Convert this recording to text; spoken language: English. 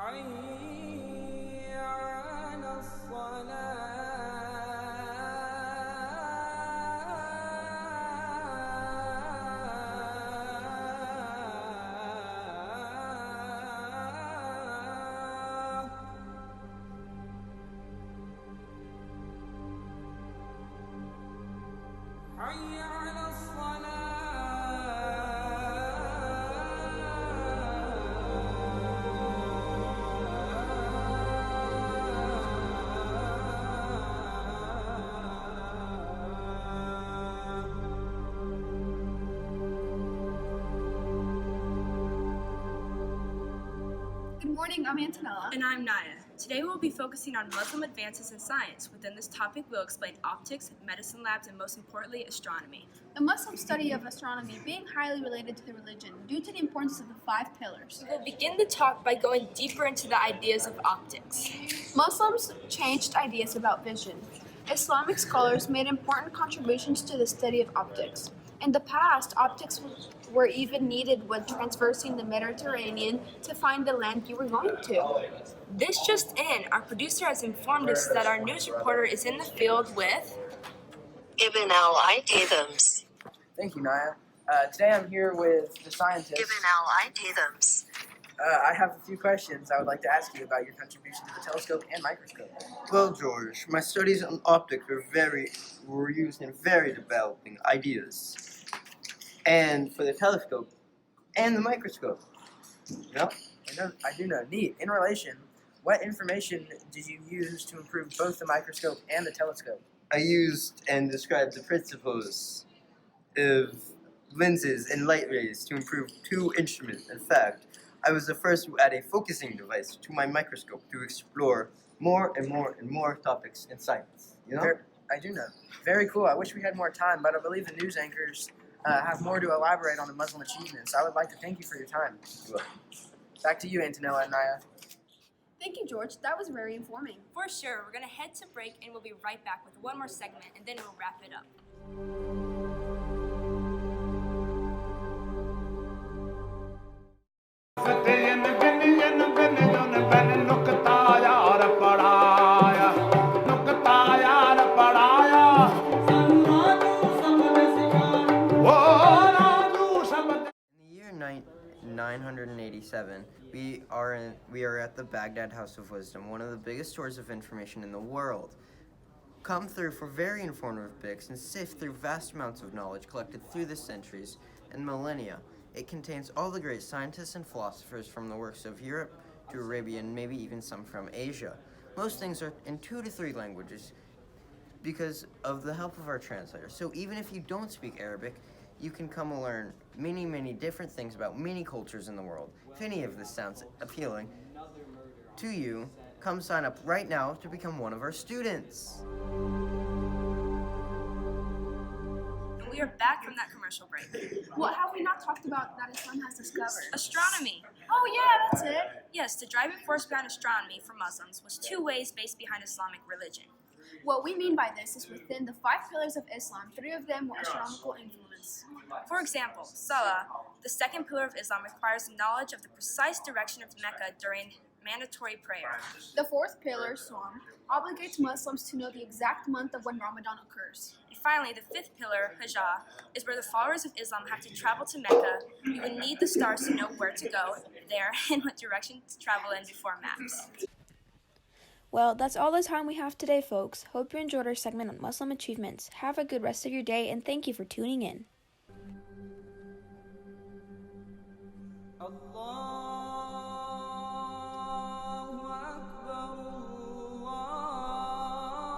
حي على الصلاة حي على Good morning, I'm Antonella. And I'm Naya. Today we'll be focusing on Muslim advances in science. Within this topic, we'll explain optics, medicine labs, and most importantly, astronomy. The Muslim study of astronomy being highly related to the religion due to the importance of the 5 pillars. We'll begin the talk by going deeper into the ideas of optics. Muslims changed ideas about vision. Islamic scholars made important contributions to the study of optics. In the past, optics were even needed when traversing the Mediterranean to find the land you were going to. This just in, our producer has informed us that our news reporter is in the field with Ibn al-Haythams. Thank you, Naya. Today I'm here with the scientist. Ibn al-Haythams. I have a few questions I would like to ask you about your contribution to the telescope and microscope. Well, George, my studies on optics were used in very developing ideas. And for the telescope and the microscope. I do know. Neat. In relation, what information did you use to improve both the microscope and the telescope? I used and described the principles of lenses and light rays to improve two instruments. In fact, I was the first to add a focusing device to my microscope to explore more and more and more topics in science. I do know. Very cool. I wish we had more time, but I believe the news anchors have more to elaborate on the Muslim achievements. I would like to thank you for your time. Back to you, Antonella and Naya. Thank you, George. That was very informing. For sure. We're going to head to break and we'll be right back with one more segment and then we'll wrap it up. In the year 987, we are at the Baghdad House of Wisdom, one of the biggest stores of information in the world. Come through for very informative books and sift through vast amounts of knowledge collected through the centuries and millennia. It contains all the great scientists and philosophers from the works of Europe to Arabia and maybe even some from Asia. Most things are in 2 to 3 languages because of the help of our translator. So even if you don't speak Arabic, you can come and learn many, many different things about many cultures in the world. If any of this sounds appealing to you, come sign up right now to become one of our students. We are back from that commercial break. What have we not talked about that Islam has discovered? Astronomy. Oh yeah, that's it. Yes, the driving force behind astronomy for Muslims was 2 ways based behind Islamic religion. What we mean by this is within the 5 pillars of Islam, 3 of them were astronomical influence. For example, Salah, the second pillar of Islam, requires knowledge of the precise direction of Mecca during mandatory prayer. The 4th pillar, Sawm, obligates Muslims to know the exact month of when Ramadan occurs. And finally, the 5th pillar, Hajj, is where the followers of Islam have to travel to Mecca. You would need the stars to know where to go there and what direction to travel in before maps. Well, that's all the time we have today, folks. Hope you enjoyed our segment on Muslim achievements. Have a good rest of your day, and thank you for tuning in. الله أكبر